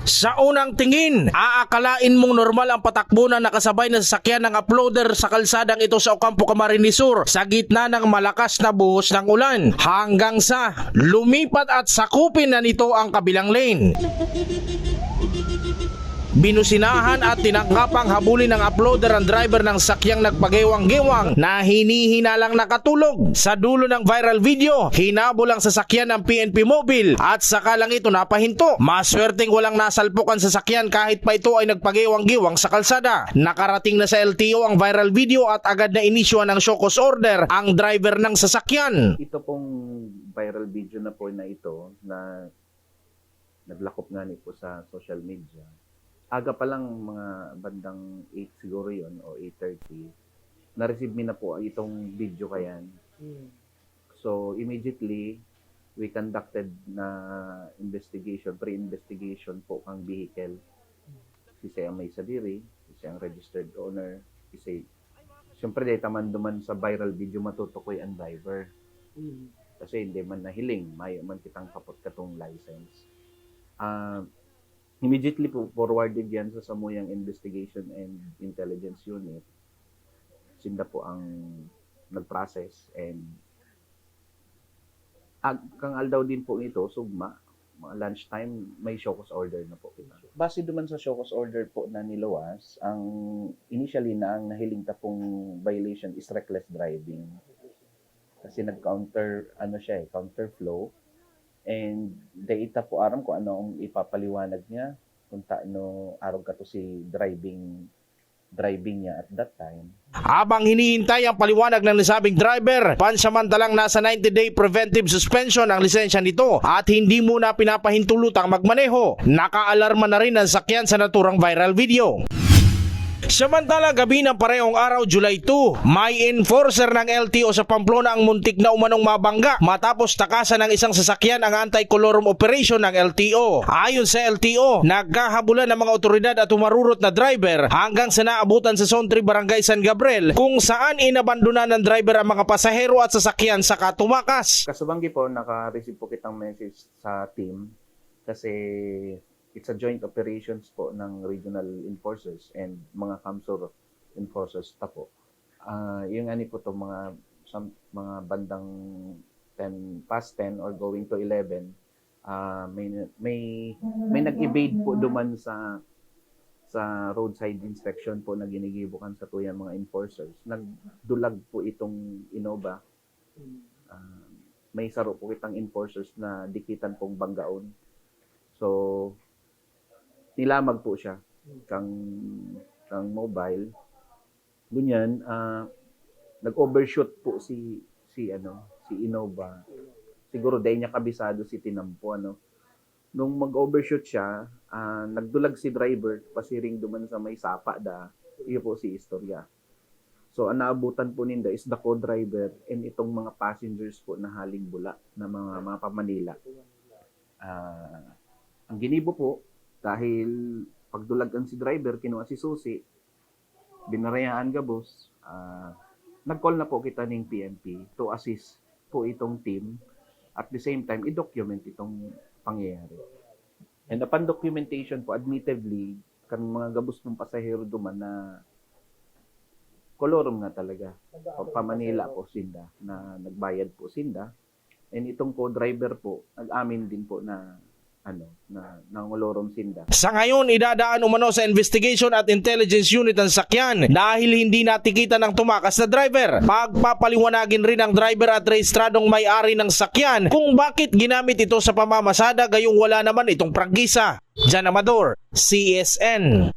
Sa unang tingin, aakalain mong normal ang patakbo na nakasabay na sasakyan ng uploader sa kalsadang ito sa Ocampo, Camarines Sur sa gitna ng malakas na buhos ng ulan hanggang sa lumipat at sakupin na nito ang kabilang lane. Binusinahan at tinangkapang habulin ng uploader ang driver ng sakyang nagpagewang-gewang na hinihinalang nakatulog. Sa dulo ng viral video, hinabol ang sasakyan ng PNP Mobile at saka lang ito napahinto. Maswerteng walang nasalpukan sa sasakyan kahit pa ito ay nagpagewang-gewang sa kalsada. Nakarating na sa LTO ang viral video at agad na inisyuan ng show cause order ang driver ng sasakyan. Ito pong viral video na po na ito na naglakop nga po sa social media. Aga pa lang mga bandang 8 siguro yon o 8:30, na-receive mi na po itong video kayan. So immediately, we conducted na investigation, pre-investigation po ang vehicle. Isa ang may sadiri, isa ang registered owner, isa. Siyempre dahil taman duman sa viral video matutukoy ang driver. Kasi hindi man nahiling, may man kitang kapot katong license. Immediately po forwarded yan sa Samuyang Investigation and Intelligence Unit. Sinda po ang nag-process and kang aldaw din po ito, sugma, mga lunchtime, may show cause order na po kita. Base duman sa show cause order po na niluwas, ang initially na ang nahiling ta pong violation is reckless driving. Kasi nag-counter, counter flow. And data po aram ko ano ang ipapaliwanag niya kung taano araw ka to si driving niya at that time. Habang hinihintay ang paliwanag ng nasabing driver, pansamantalang nasa 90-day preventive suspension ang lisensya nito at hindi muna pinapahintulutang magmaneho. Nakaalarma na rin ang sakyan sa naturang viral video. Samantala, gabi ng parehong araw, July 2, may enforcer ng LTO sa Pamplona ang muntik na umanong mabangga matapos takasan ng isang sasakyan ang anti-colorum operation ng LTO. Ayon sa LTO, nagkahabulan ng mga otoridad at umarurot na driver hanggang sa naabutan sa Zone 3 Barangay San Gabriel kung saan inabandona ng driver ang mga pasahero at sasakyan saka tumakas. Kasubanggi po, naka-receive po kitang message sa team kasi it's a joint operations po ng regional enforcers and mga CAMSUR enforcers ta po. Yung ani po to mga bandang 10 past 10 or going to 11, may nag-evade po duman sa roadside inspection po na ginigibukan sa tuyang mga enforcers. Nagdulag po itong Innova. May saro po kitang enforcers na dikitan pong banggaon. So nilamag po siya kang mobile. Ganyan, nag-overshoot po si Innova. Siguro dahil niya kabisado si tinampo Nung mag-overshoot siya, nagdulag si driver pasiring duman sa may sapa iyo po si istorya. So ang naabutan po ninda is the co-driver and itong mga passengers po na haling bula na mga pa-Manila. Ang ginibo po dahil pagdulagan si driver, kinuha si susi, binarayaan gabos, nag-call na po kita ng PNP to assist po itong team at the same time, i-document itong pangyayari. And upon documentation po, admittedly, kan mga gabos ng pasahero duman na kolorum nga talaga. Pa-Manila po sinda, na nagbayad po sinda. And itong co-driver po, nag-amin din po na nangolorom sinda. Sa ngayon, idadaan umano sa investigation at intelligence unit ang sakyan dahil hindi natikitan ng tumakas na driver. Pagpapaliwanagin rin ng driver at rehistradong may-ari ng sakyan kung bakit ginamit ito sa pamamasada gayong wala naman itong prangkisa. Jan Amador, CSN.